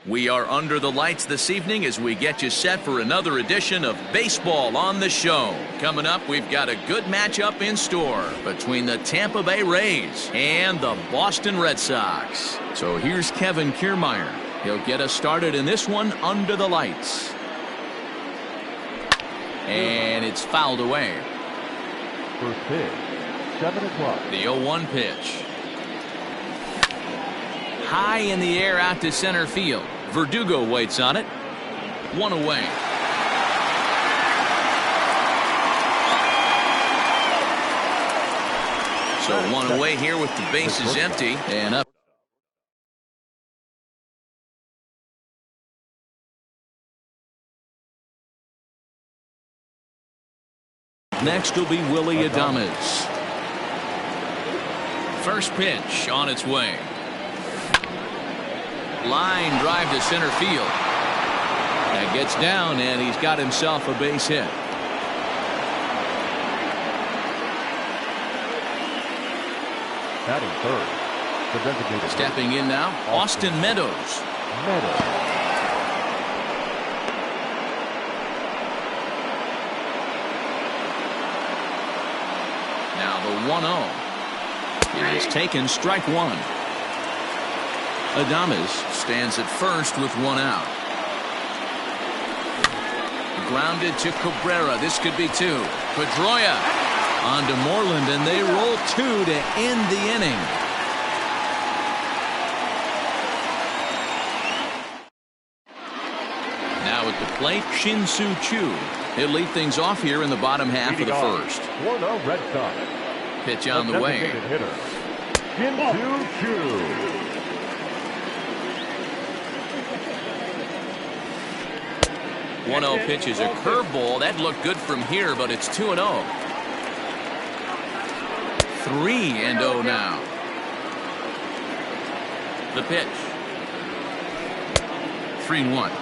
We are under the lights this evening as we get you set for another edition of Baseball on the Show. Coming up, we've got a good matchup in store between the Tampa Bay Rays and the Boston Red Sox. So here's Kevin Kiermaier. He'll get us started in this one under the lights. And it's fouled away. First pitch, 7 o'clock. The 0-1 pitch. High in the air out to center field. Verdugo waits on it. One away. So one away here with the bases empty and up. Next will be Willy Adames. First pitch on its way. Line drive to center field. That gets down, and he's got himself a base hit. Batting third, the designated. Stepping in now, Austin Meadows. Now the 1-0. He has taken strike one. Adames stands at first with one out. Grounded to Cabrera. This could be two. Pedroia on to Moreland, and they roll two to end the inning. Now at the plate, Shin-Soo Choo. He'll lead things off here in the bottom half of the first. 1-0 Red Sox. Pitch on the way. Shin-Soo Choo. 1-0 pitch is a curveball. That looked good from here, but it's 2-0. 3-0 now. The pitch. 3-1.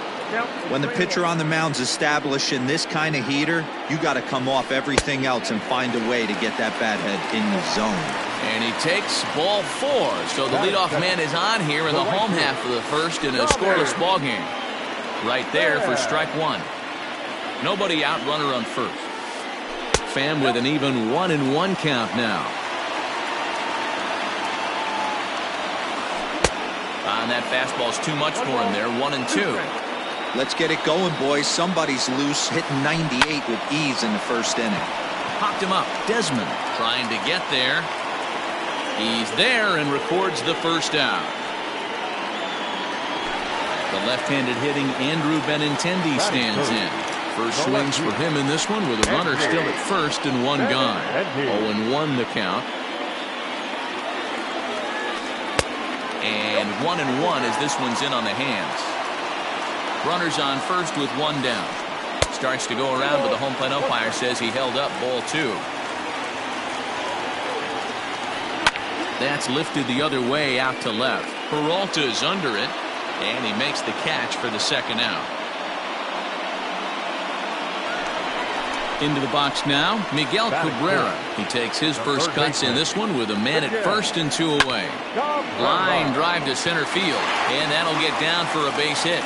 When the pitcher on the mound's establishing this kind of heater, you got to come off everything else and find a way to get that bat head in the zone. And he takes ball 4. So the leadoff man is on here in the home half of the first in a scoreless ball game. Right there for strike one. Nobody out, runner on first. Pham with an even 1-1 count now. And that fastball's too much for him there. 1-2. Let's get it going, boys. Somebody's loose, hitting 98 with ease in the first inning. Popped him up. Desmond trying to get there. He's there and records the first out. The left-handed hitting Andrew Benintendi stands in. First swings for him in this one with a runner still at first and one gone. 0-1 the count. And 1-1 as this one's in on the hands. Runners on first with one down. Starts to go around, but the home plate umpire says he held up ball 2. That's lifted the other way out to left. Peralta's under it. And he makes the catch for the second out. Into the box now, Miguel Cabrera. He takes his first cuts in this one with a man at first and 2 away. Line drive to center field, and that'll get down for a base hit.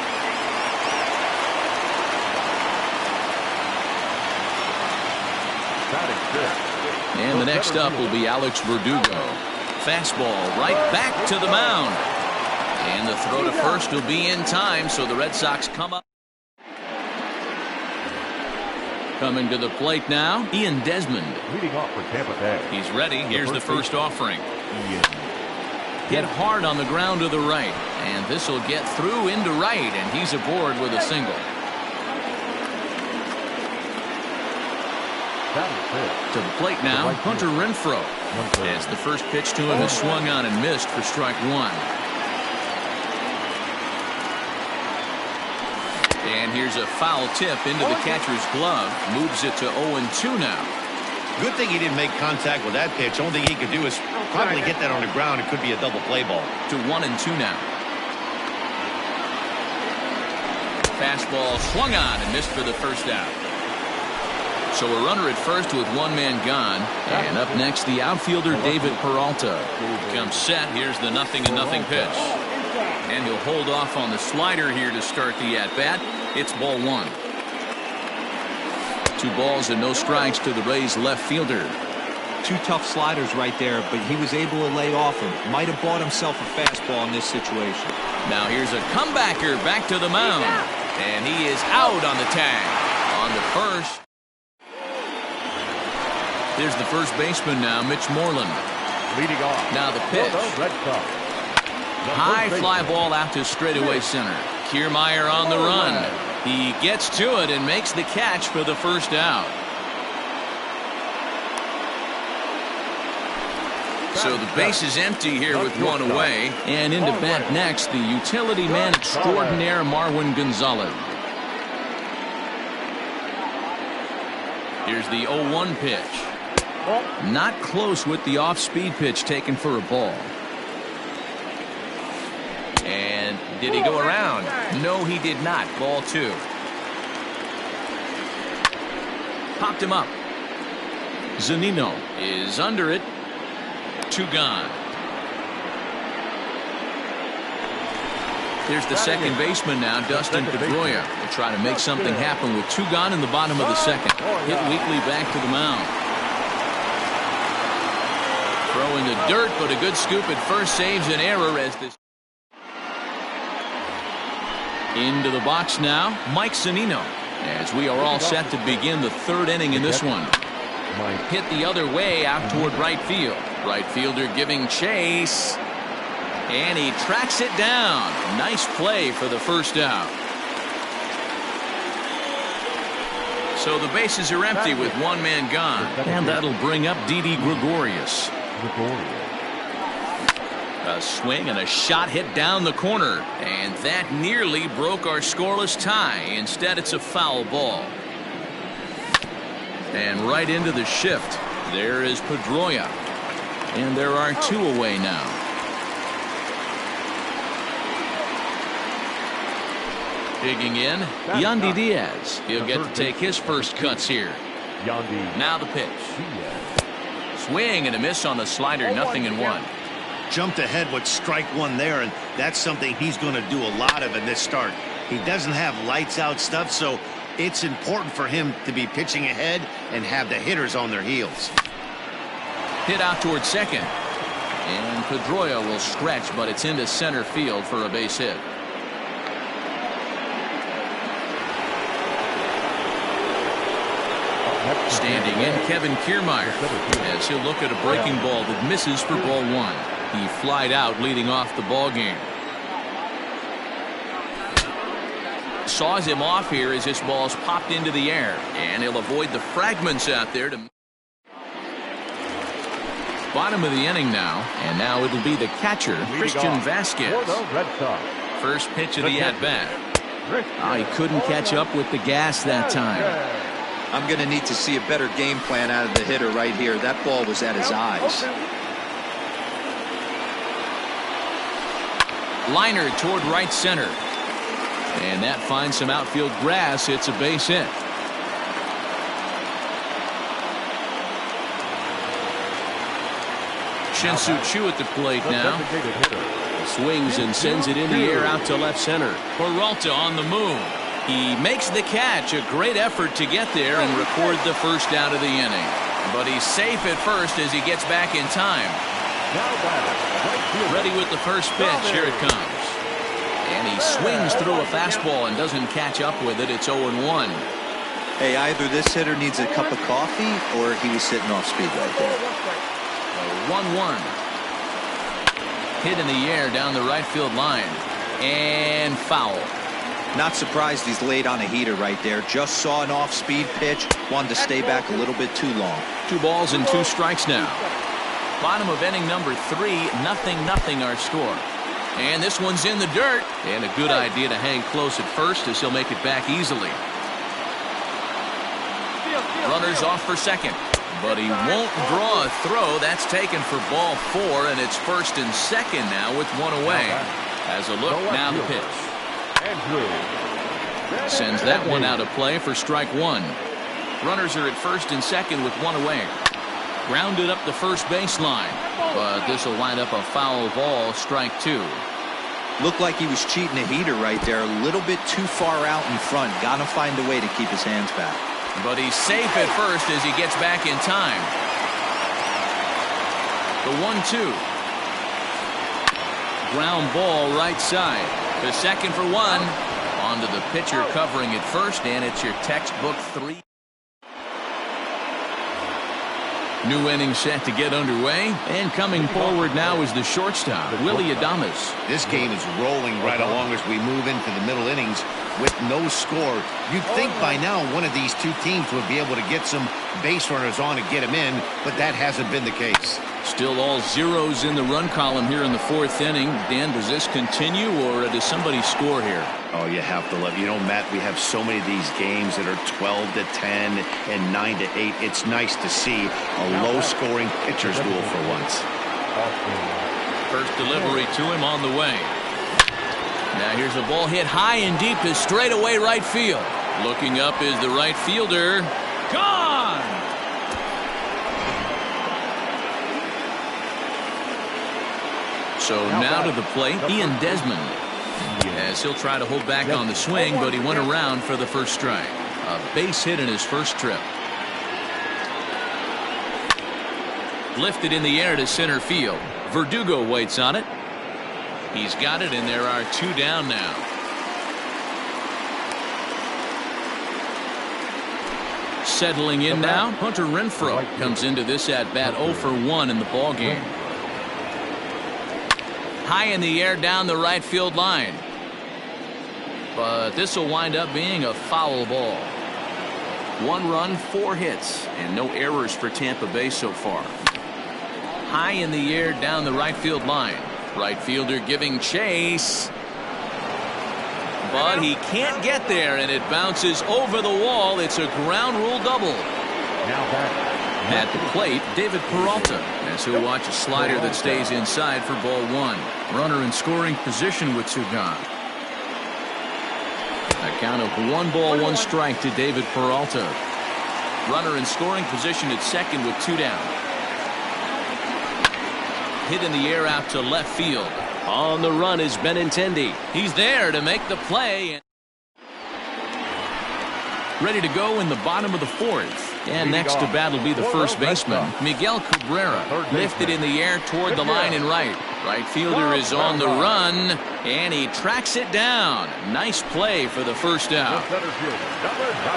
And the next up will be Alex Verdugo. Fastball right back to the mound. And the throw to first will be in time, so the Red Sox come up. Coming to the plate now, Ian Desmond. Leading off for Tampa Bay. He's ready. Here's the first offering. Hit hard on the ground to the right. And this will get through into right, and he's aboard with a single. To the plate now, Hunter Renfroe. As the first pitch to him is swung on and missed for strike one. And here's a foul tip into the catcher's glove. Moves it to 0-2 now. Good thing he didn't make contact with that pitch. Only thing he could do is probably get that on the ground. It could be a double play ball. To 1-2 now. Fastball swung on and missed for the first out. So a runner at first with one man gone. And up next, the outfielder David Peralta. Comes set. Here's the 0-0 pitch. And he'll hold off on the slider here to start the at-bat. It's ball one. 2 balls and no strikes to the Rays left fielder. 2 tough sliders right there, but he was able to lay off him. Might have bought himself a fastball in this situation. Now here's a comebacker back to the mound. And he is out on the tag. On the first. There's the first baseman now, Mitch Moreland. Leading off. Now the pitch. Red Sox. High fly ball out to straightaway center. Kiermaier on the run. He gets to it and makes the catch for the first out. So the base is empty here with 1 away. And into bat next, the utility man extraordinaire, Marwin Gonzalez. Here's the 0-1 pitch. Not close with the off-speed pitch taken for a ball. And did he go around? No, he did not. Ball 2. Popped him up. Zunino is under it. 2 gone. Here's the second baseman now, Dustin Pedroia. Will try to make something happen with 2 gone in the bottom of the second. Hit weakly back to the mound. Throwing the dirt, but a good scoop at first saves an error as this. Into the box now, Mike Zunino. As we are all set to begin the 3rd inning in this one. Hit the other way out toward right field. Right fielder giving chase. And he tracks it down. Nice play for the first out. So the bases are empty with 1 man gone. And that'll bring up Didi Gregorius. A swing and a shot hit down the corner. And that nearly broke our scoreless tie. Instead, it's a foul ball. And right into the shift. There is Pedroia. And there are 2 away now. Digging in, Yandy Diaz. He'll get to take his first cuts here. Now the pitch. Swing and a miss on the slider, 0-1. Jumped ahead with strike 1 there, and that's something he's going to do a lot of in this start. He doesn't have lights out stuff, so it's important for him to be pitching ahead and have the hitters on their heels. Hit out towards second. And Pedroia will stretch, but it's into center field for a base hit. Standing in, Kevin Kiermaier, as he'll look at a breaking ball that misses for ball 1. He flied out leading off the ball game. Saws him off here as this ball's popped into the air, and he'll avoid the fragments out there. To bottom of the inning now, and now it'll be the catcher, Christian Vasquez. First pitch of the at-bat. He couldn't catch up with the gas that time. I'm going to need to see a better game plan out of the hitter right here. That ball was at his eyes. Liner toward right center. And that finds some outfield grass. It's a base hit. Shin-Soo Choo at the plate now. Swings and sends it in the air out to left center. Peralta on the move. He makes the catch. A great effort to get there and record the first out of the inning. But he's safe at first as he gets back in time. Ready with the first pitch. Here it comes. And he swings through a fastball and doesn't catch up with it. It's 0-1. Hey, either this hitter needs a cup of coffee or he was sitting off speed right there. 1-1. Hit in the air down the right field line. And foul. Not surprised he's laid on a heater right there. Just saw an off-speed pitch. Wanted to stay back a little bit too long. 2 balls and 2 strikes now. Bottom of inning number 3. 0-0 our score. And this one's in the dirt. And a good idea to hang close at first as he'll make it back easily. Runners off for second. But he won't draw a throw. That's taken for ball 4. And it's first and second now with 1 away. As a look, now the pitch. Sends that one out of play for strike 1. Runners are at first and second with 1 away. Grounded up the first baseline. But this will wind up a foul ball, strike 2. Looked like he was cheating a heater right there. A little bit too far out in front. Got to find a way to keep his hands back. But he's safe at first as he gets back in time. The 1-2. Ground ball right side. The second for one. On to the pitcher covering at first, and it's your textbook 3. New inning set to get underway, and coming forward now is the shortstop, Willie Adames. This game is rolling right along as we move into the middle innings with no score. You'd think by now one of these two teams would be able to get some base runners on and get them in, but that hasn't been the case. Still all zeros in the run column here in the 4th inning. Dan, does this continue, or does somebody score here? Oh, you have to love. You know, Matt, we have so many of these games that are 12-10 and 9-8. It's nice to see a low-scoring pitcher's duel for once. First delivery to him on the way. Now here's a ball hit high and deep to straightaway right field. Looking up is the right fielder. Gone! So now to the plate, Ian Desmond. As he'll try to hold back on the swing, but he went around for the first strike. A base hit in his first trip. Lifted in the air to center field. Verdugo waits on it. He's got it, and there are 2 down now. Settling in now, Hunter Renfroe comes into this at-bat 0 for 1 in the ballgame. High in the air down the right field line. But this will wind up being a foul ball. 1 run, 4 hits, and no errors for Tampa Bay so far. High in the air down the right field line. Right fielder giving chase. But he can't get there, and it bounces over the wall. It's a ground rule double. At the plate, David Peralta, as he'll watch a slider that stays inside for ball 1. Runner in scoring position with 2 gone. A count of 1 ball, 1 strike to David Peralta. Runner in scoring position at second with 2 down. Hit in the air out to left field. On the run is Benintendi. He's there to make the play. Ready to go in the bottom of the 4th. And next to bat will be the first baseman, Miguel Cabrera. Lifted in the air toward the line and right. Right fielder is on the run, and he tracks it down. Nice play for the first out.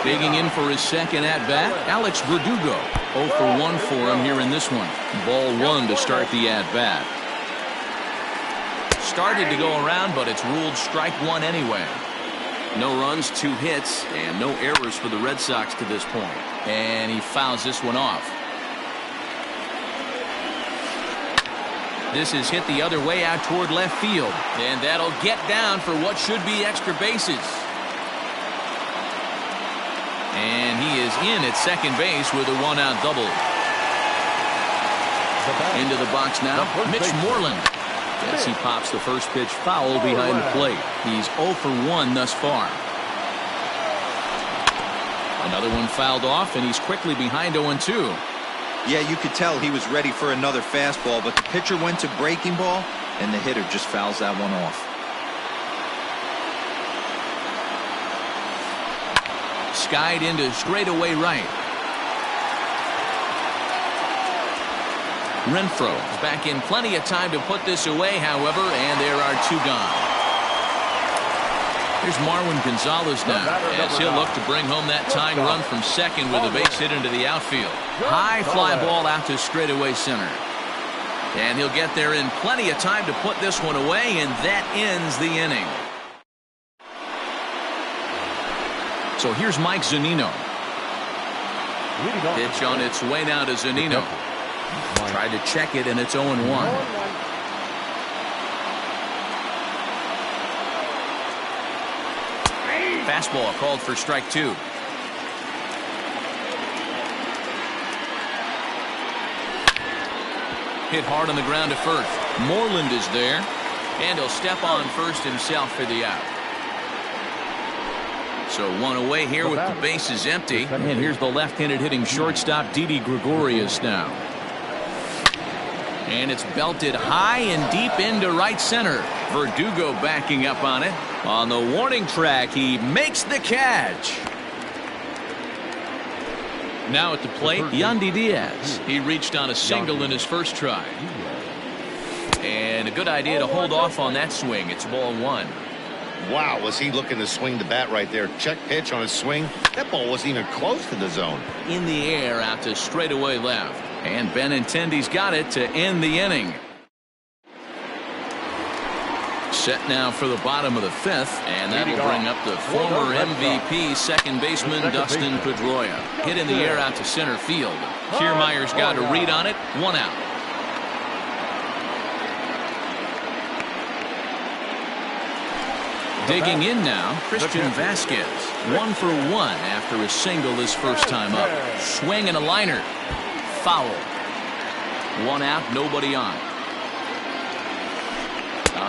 Digging in for his second at-bat, Alex Verdugo. 0 for 1 for him here in this one. Ball 1 to start the at-bat. Started to go around, but it's ruled strike 1 anyway. No runs, 2 hits, and no errors for the Red Sox to this point. And he fouls this one off. This is hit the other way out toward left field. And that'll get down for what should be extra bases. And he is in at second base with a 1-out double. Into the box now, Mitch Moreland. As he pops the first pitch foul behind the plate. He's 0 for 1 thus far. Another one fouled off, and he's quickly behind 0-2. Yeah, you could tell he was ready for another fastball, but the pitcher went to breaking ball, and the hitter just fouls that one off. Skied into straightaway right. Renfroe is back in plenty of time to put this away, however, and there are 2 gone. Here's Marwin Gonzalez now, as he'll look to bring home that tying run from second with a base hit into the outfield. High fly ball out to straightaway center. And he'll get there in plenty of time to put this one away, and that ends the inning. So here's Mike Zunino. Pitch on its way now to Zunino. Tried to check it, and it's 0-1. Fastball called for strike 2. Hit hard on the ground to first. Moreland is there, and he'll step on first himself for the out. So 1 away here with the bases empty. And here's the left-handed hitting shortstop, Didi Gregorius now. And it's belted high and deep into right center. Verdugo backing up on it. On the warning track, he makes the catch. Now at the plate, Yandy Diaz. He reached on a single in his first try. And a good idea to hold off on that swing. It's ball one. Wow, was he looking to swing the bat right there? Check pitch on his swing. That ball wasn't even close to the zone. In the air out to straightaway left. And Benintendi's got it to end the inning. Set now for the bottom of the fifth, and that'll bring up the former MVP second baseman Dustin Pedroia. Hit in the air out to center field. Kiermaier's got a read on it. One out. Digging in now, Christian Vasquez. 1 for 1 after a single his first time up. Swing and a liner. Foul. 1 out, nobody on.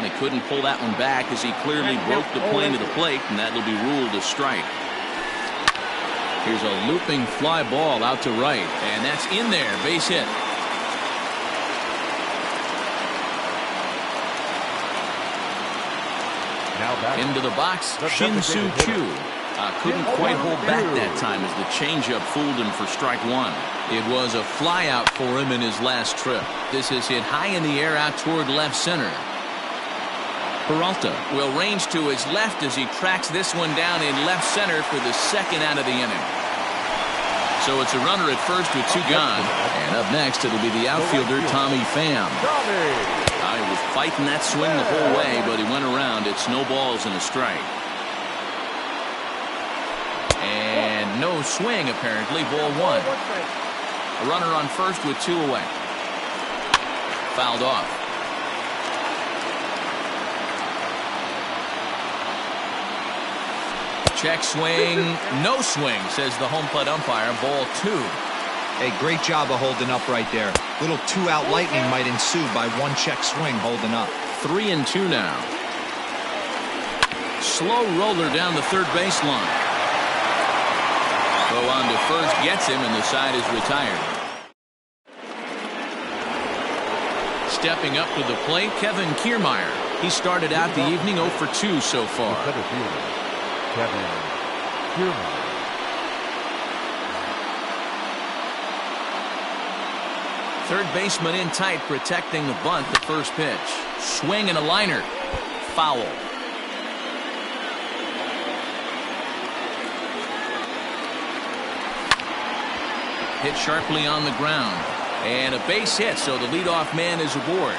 He couldn't pull that one back as he clearly broke the plane to the plate, and that'll be ruled a strike. Here's a looping fly ball out to right, and that's in there. Base hit. Into the box, Shin-Soo Choo. Couldn't quite hold back that time as the changeup fooled him for strike one. It was a fly out for him in his last trip. This is hit high in the air out toward left center. Peralta will range to his left as he tracks this one down in left center for the second out of the inning. So it's a runner at first with 2 gone. And up next, it'll be the outfielder, Tommy Pham. He was fighting that swing the whole way, but he went around. It's no balls and a strike. And no swing, apparently. Ball 1. A runner on first with 2 away. Fouled off. Check swing, no swing, says the home plate umpire. Ball 2. Hey, great job of holding up right there. Little 2-out lightning might ensue by 1 check swing holding up. 3-2 now. Slow roller down the third baseline. Throw on to first gets him, and the side is retired. Stepping up to the plate, Kevin Kiermaier. He started out the evening 0 for 2 so far. Kevin Kiermaier. Third baseman in tight, protecting the bunt. The first pitch. Swing and a liner. Foul. Hit sharply on the ground. And a base hit, so the leadoff man is aboard.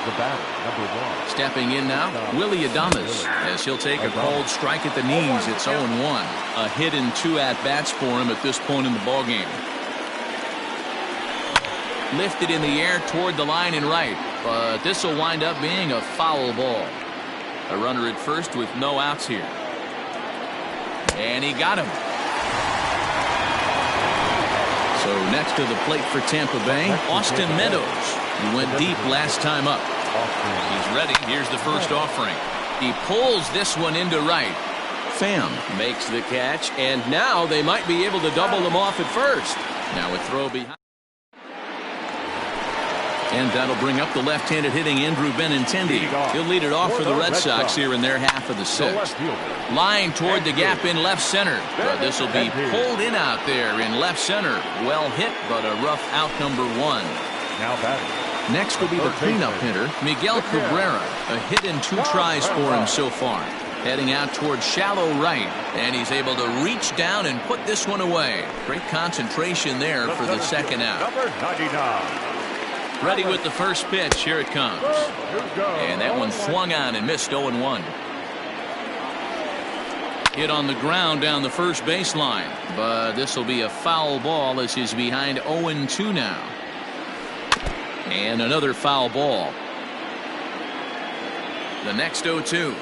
The batter, number 1. Stepping in now, Willie Adames, as he'll take a cold strike at the knees. It's 0-1. A hit in 2 at-bats for him at this point in the ballgame. Lifted in the air toward the line and right, but this will wind up being a foul ball. A runner at first with no outs here. And he got him. So next to the plate for Tampa Bay, Austin Meadows. He went deep last time up. He's ready. Here's the first offering. He pulls this one into right. Pham makes the catch, and now they might be able to double him off at first. Now a throw behind. And that'll bring up the left-handed hitting Andrew Benintendi. He'll lead it off for the Red Sox here in their half of the 6th. Line toward the gap in left center. But this will be pulled in out there in left center. Well hit, but a rough out number 1. Now batting. Next will be the cleanup hitter, Miguel Cabrera. A hit in 2 tries for him so far. Heading out toward shallow right. And he's able to reach down and put this one away. Great concentration there for the second out. Number 99. Ready with the first pitch. Here it comes. And that one swung on and missed. 0-1. Hit on the ground down the first baseline. But this will be a foul ball as he's behind 0-2 now. And another foul ball. The next 0-2.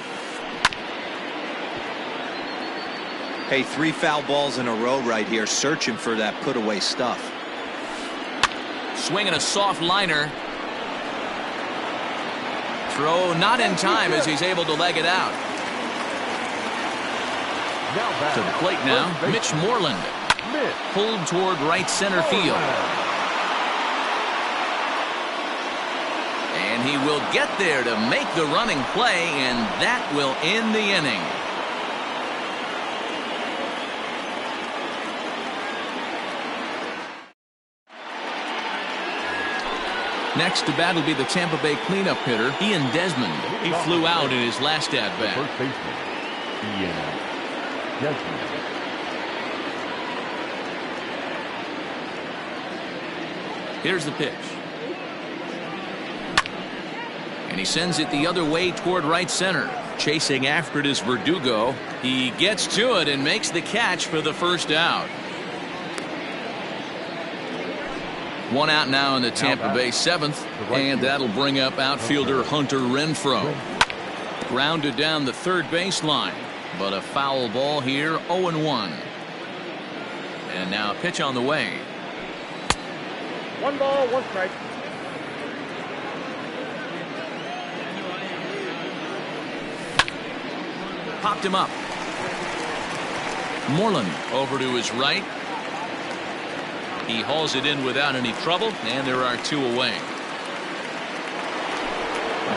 Hey, 3 foul balls in a row right here, searching for that put-away stuff. Swinging a soft liner. Throw not in time as he's able to leg it out. To the plate now, Mitch Moreland. pulled toward right center field. And he will get there to make the running play, and that will end the inning. Next to bat will be the Tampa Bay cleanup hitter, Ian Desmond. He flew out in his last at-bat. First baseman, Ian Desmond. Here's the pitch. And he sends it the other way toward right center. Chasing after it is Verdugo. He gets to it and makes the catch for the first out. One out now in the Tampa Bay seventh, and that'll bring up outfielder Hunter Renfroe. Grounded down the third baseline, but a foul ball here, 0-1. And now a pitch on the way. 1 ball, 1 strike. Popped him up. Moreland over to his right. He hauls it in without any trouble, and there are 2 away.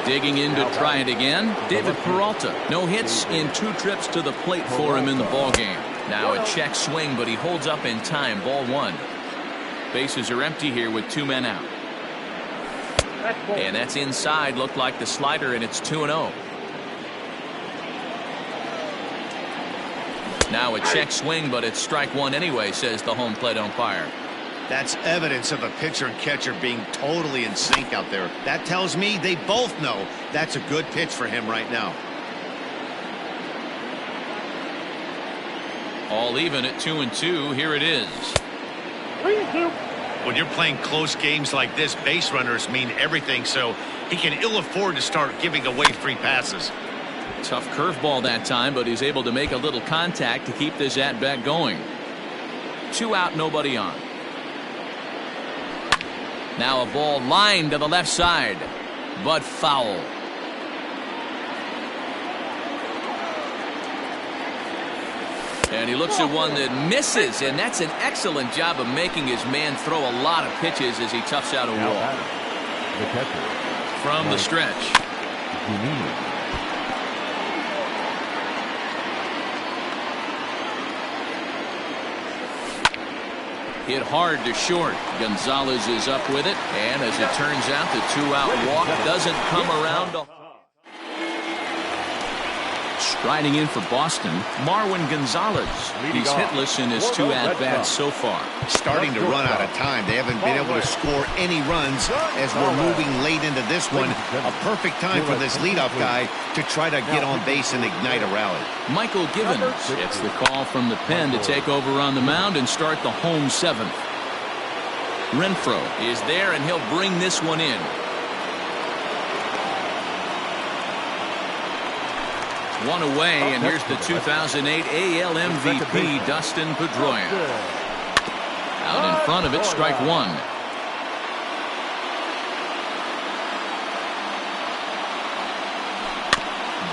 Digging in to try it again, David Peralta. No hits in 2 trips to the plate for him in the ballgame. Now a check swing, but he holds up in time. Ball 1. Bases are empty here with 2 men out. And that's inside. Looked like the slider, and it's 2-0. Now a check swing, but it's strike 1 anyway, says the home plate umpire. That's evidence of the pitcher and catcher being totally in sync out there. That tells me they both know that's a good pitch for him right now. All even at 2-2. Here it is. 3-2. When you're playing close games like this, base runners mean everything, so he can ill afford to start giving away free passes. Tough curveball that time, but he's able to make a little contact to keep this at-bat going. 2 out, nobody on. Now a ball lined to the left side, but foul. And he looks at one that misses, and that's an excellent job of making his man throw a lot of pitches as he toughs out a wall. The catcher. From the stretch. Hit hard to short. Gonzalez is up with it, and as it turns out, the 2-out walk doesn't come around. Striding in for Boston, Marwin Gonzalez. He's hitless in his 2 at-bats so far. Starting to run out of time. They haven't been able to score any runs as we're moving late into this one. A perfect time for this leadoff guy to try to get on base and ignite a rally. Michael Givens gets the call from the pen to take over on the mound and start the home 7th. Renfroe is there, and he'll bring this one in. One away, and here's the 2008 AL MVP, Dustin Pedroia. Out in front of it, strike 1.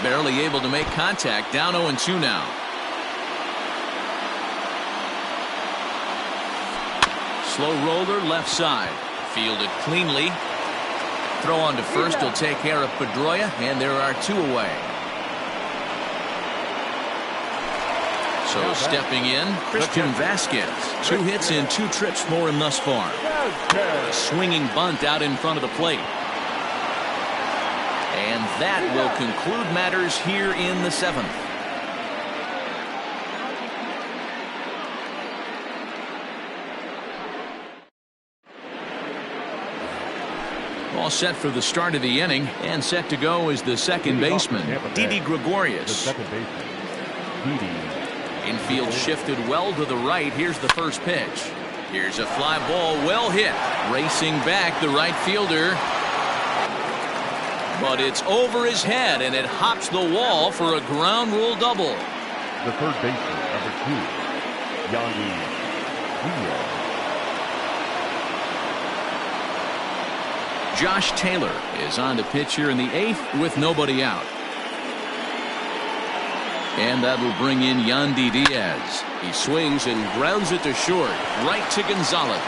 Barely able to make contact, down 0-2 now. Slow roller left side. Fielded cleanly. Throw on to first will take care of Pedroia, and there are 2 away. So stepping in, Christian Vasquez. 2 hits in 2 trips for him thus far. A swinging bunt out in front of the plate. And that will conclude matters here in the 7th. All set for the start of the inning, and set to go is the second baseman, Didi Gregorius. The second baseman, Didi. Infield shifted well to the right. Here's the first pitch. Here's a fly ball, well hit. Racing back, the right fielder. But it's over his head, and it hops the wall for a ground rule double. The third baseman, number 2, Yandy Diaz. Josh Taylor is on to pitch here in the 8th with nobody out. And that'll bring in Yandy Diaz. He swings and grounds it to short. Right to Gonzalez.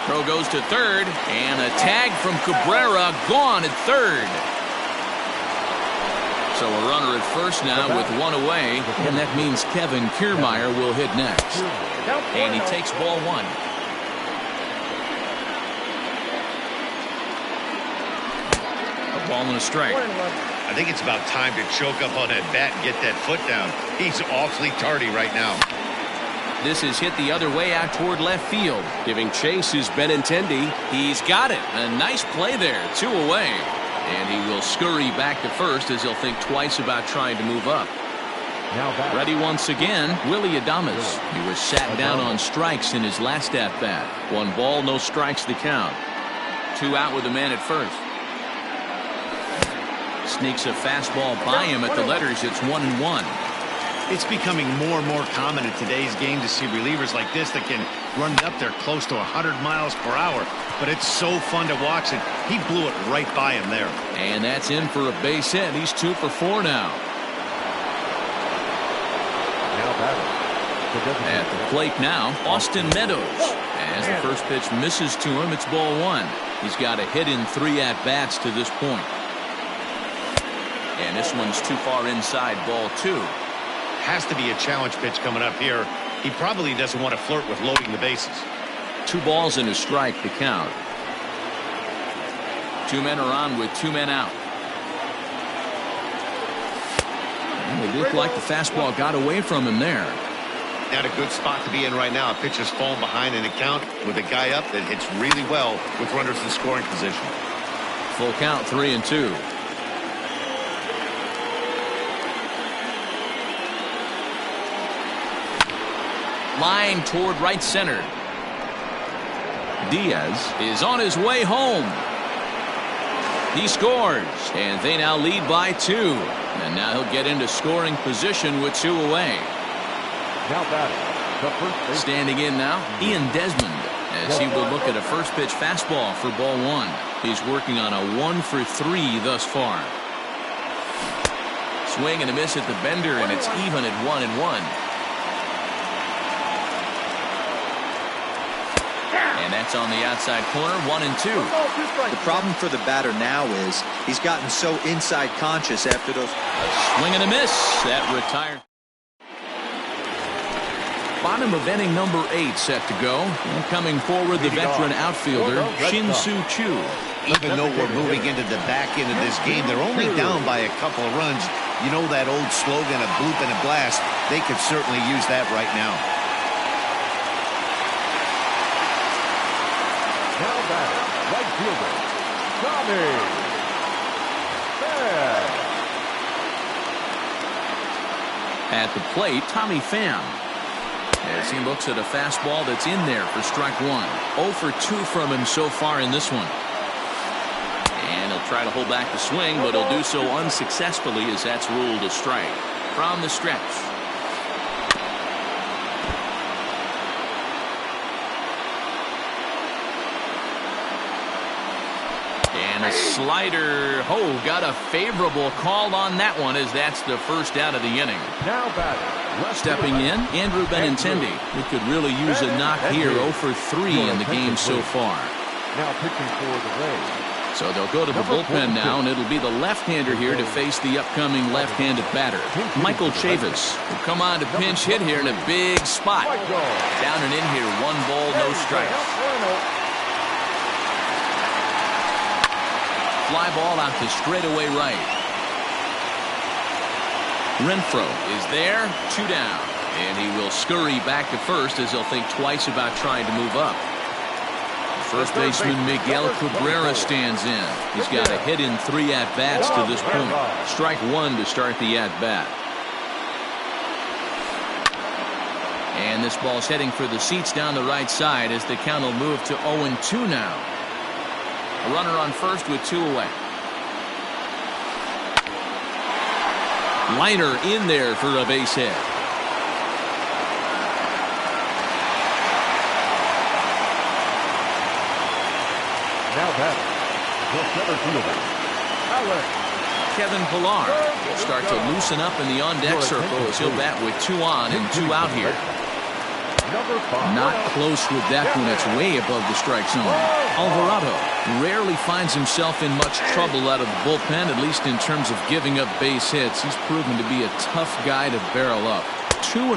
Throw goes to third. And a tag from Cabrera. Gone at third. So a runner at first now with one away. And that means Kevin Kiermaier will hit next. And he takes ball one. A ball and a strike. I think it's about time to choke up on that bat and get that foot down. He's awfully tardy right now. This is hit the other way out toward left field. Giving chase is Benintendi. He's got it. A nice play there. 2 away. And he will scurry back to first as he'll think twice about trying to move up. Ready once again, Willie Adames. He was sat down on strikes in his last at-bat. 1 ball, no strikes to count. 2 out with a man at first. Sneaks a fastball by him at the letters. It's 1-1. It's becoming more and more common in today's game to see relievers like this that can run up there close to 100 miles per hour. But it's so fun to watch it. He blew it right by him there. And that's in for a base hit. He's 2 for 4 now. At the plate now, Austin Meadows. As the first pitch misses to him, it's ball 1. He's got a hit in 3 at-bats to this point. And this one's too far inside, ball 2. Has to be a challenge pitch coming up here. He probably doesn't want to flirt with loading the bases. 2 balls and a strike to count. 2 men are on with 2 men out. And it looked like the fastball got away from him there. Not a good spot to be in right now. A pitcher's falling behind in a count with a guy up that hits really well with runners in scoring position. Full count, 3-2. Line toward right center. Diaz is on his way home. He scores, and they now lead by 2. And now he'll get into scoring position with 2 away. Now batting, the first base. Standing in now, Ian Desmond, as he will look at a first pitch fastball for ball 1. He's working on a 1 for 3 thus far. Swing and a miss at the bender, and it's even at 1-1. And that's on the outside corner, 1-2. The problem for the batter now is he's gotten so inside conscious after those. Swing and a miss. That retired. Bottom of inning number 8 set to go. And coming forward, the veteran outfielder, Shin-Soo Choo. Even though we're moving into the back end of this game, they're only down by a couple of runs. You know that old slogan, a bloop and a blast. They could certainly use that right now. Now batting, right fielder, Tommy Pham. At the plate, Tommy Pham. As he looks at a fastball that's in there for strike 1. 0 for 2 from him so far in this one. And he'll try to hold back the swing, but he'll do so unsuccessfully as that's ruled a strike. From the stretch. And a slider. Oh, got a favorable call on that one as that's the first out of the inning. Now batting, left Stepping in, Andrew Benintendi, who could really use a knock here. 0 for 3 in the game so far. Now pitching for the Rays. So they'll go to the bullpen now, and it'll be the left-hander here to face the upcoming left-handed batter. Michael Chavis will come on to pinch hit here in a big spot. Down and in here, 1 ball, no strikes. Fly ball out to straightaway right. Renfroe is there, 2 down. And he will scurry back to first as he'll think twice about trying to move up. First baseman Miguel Cabrera stands in. He's got a hit in 3 at-bats to this point. Strike 1 to start the at-bat. And this ball's heading for the seats down the right side as the count will move to 0-2 now. A runner on first with 2 away. Liner in there for a base hit. Now batting, the center fielder, Alex Kevin Pillar will start to loosen up in the on-deck circle as he'll bat with 2 on and 2 out here. Not close with that one. It's way above the strike zone. Alvarado rarely finds himself in much trouble out of the bullpen, at least in terms of giving up base hits. He's proven to be a tough guy to barrel up. 2-1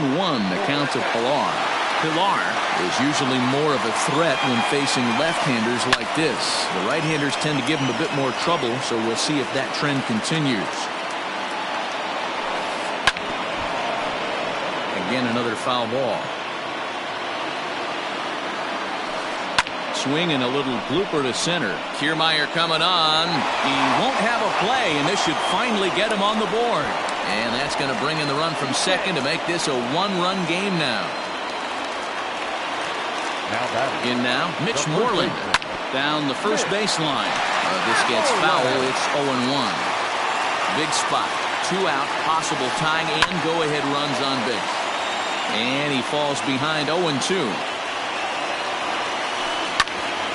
the count to Pillar. Pillar is usually more of a threat when facing left-handers like this. The right-handers tend to give him a bit more trouble, so we'll see if that trend continues. Again, another foul ball. Swing and a little blooper to center. Kiermaier coming on. He won't have a play, and this should finally get him on the board. And that's going to bring in the run from second to make this a 1-run game now. In now, Mitch Moreland down the first baseline. This gets foul. It's 0-1. Big spot. 2 out. Possible tying and go-ahead runs on base. And he falls behind 0-2.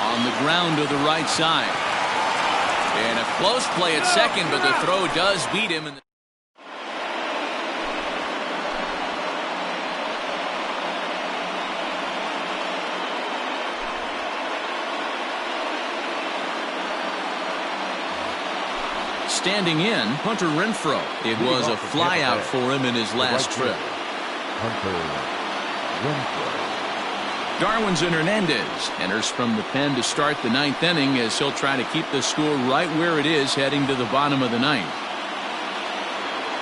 On the ground to the right side. And a close play at second, but the throw does beat him. Standing in, Hunter Renfroe. It was a flyout for him in his last trip. Hunter Renfroe. Darwinzon Hernandez enters from the pen to start the 9th inning as he'll try to keep the score right where it is heading to the bottom of the 9th.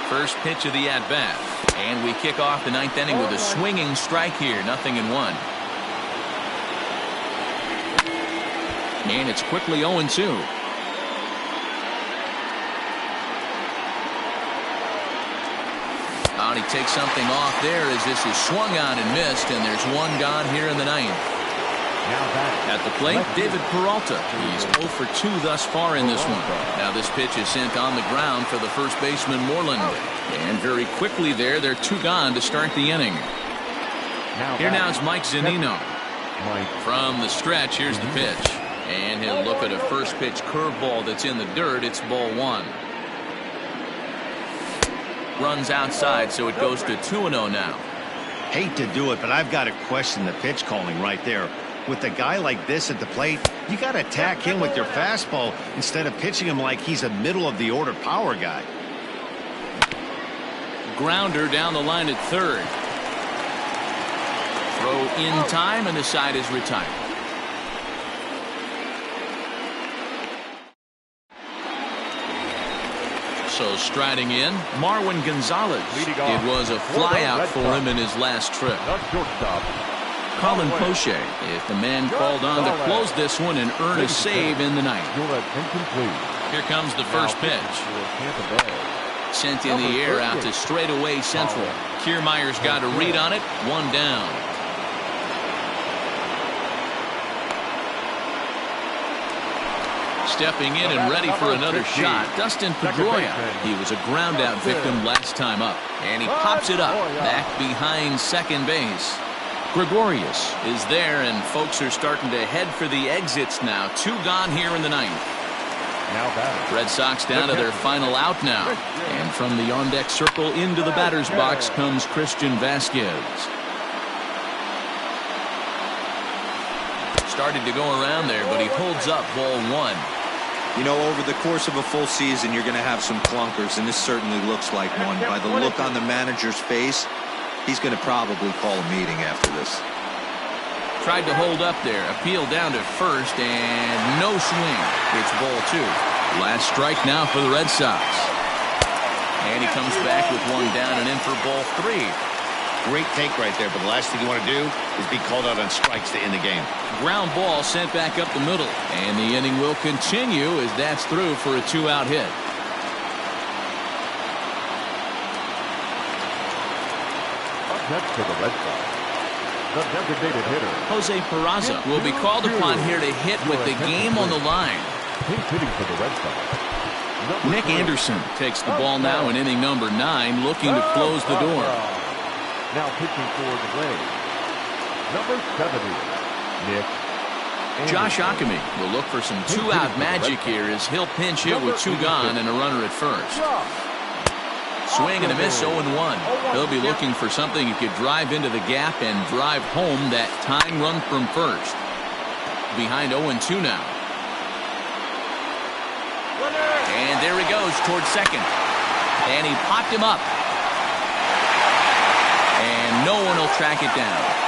First pitch of the at-bat. And we kick off the 9th inning with a swinging strike here. 0-1. And it's quickly 0-2. He takes something off there as this is swung on and missed, and there's 1 gone here in the 9th. At the plate, David Peralta. He's 0 for 2 thus far in this one. Now this pitch is sent on the ground for the first baseman Moreland. And very quickly there, they're 2 gone to start the inning. Here now is Mike Zunino. From the stretch, here's the pitch. And he'll look at a first pitch curveball that's in the dirt. It's ball 1. Runs outside, so it goes to 2-0 now. Hate to do it, but I've got to question the pitch calling right there. With a guy like this at the plate, you got to attack him with your fastball instead of pitching him like he's a middle-of-the-order power guy. Grounder down the line at third. Throw in time, and the side is retired. So striding in, Marwin Gonzalez. It was a flyout for him in his last trip. Colin Poche is the man called on to close this one and earn a save in the 9th. Here comes the first pitch. Sent in the air out to straightaway central. Kiermaier's got a read on it. 1 down. Stepping in and ready for another shot, Dustin Pedroia. He was a ground-out victim last time up. And he pops it up, back behind second base. Gregorius is there, and folks are starting to head for the exits now. 2 gone here in the 9th. Red Sox down to their final out now. And from the on-deck circle into the batter's box comes Christian Vasquez. Started to go around there, but he holds up ball 1. You know, over the course of a full season, you're going to have some clunkers, and this certainly looks like one. By the look on the manager's face, he's going to probably call a meeting after this. Tried to hold up there, appeal down to first, and no swing. It's ball 2. Last strike now for the Red Sox. And he comes back with 1 down and in for ball 3. Great take right there, but the last thing you want to do is be called out on strikes to end the game. Ground ball sent back up the middle, and the inning will continue as that's through for a 2-out hit. Up next for the Red Sox, the designated hitter Jose Peraza will be called upon here to hit with the game on the line. He's hitting for the Red Sox. Nick Anderson takes the ball now in inning number 9, looking to close the door. Now pitching for the Rays, number 70, Nick Josh Ockamy will look for some two-out magic here as he'll pinch hit with two gone and a runner at first. Swing and a miss, 0-1. He'll be looking for something he could drive into the gap and drive home that tying run from first. Behind 0-2 now. And there he goes towards second. And he popped him up. And no one will track it down.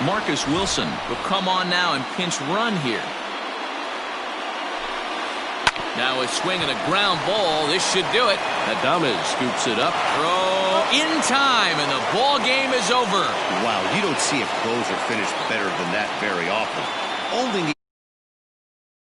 Marcus Wilson will come on now and pinch run here. Now a swing and a ground ball. This should do it. Adames scoops it up. Throw in time, and the ball game is over. Wow, you don't see a closer finish better than that very often. Only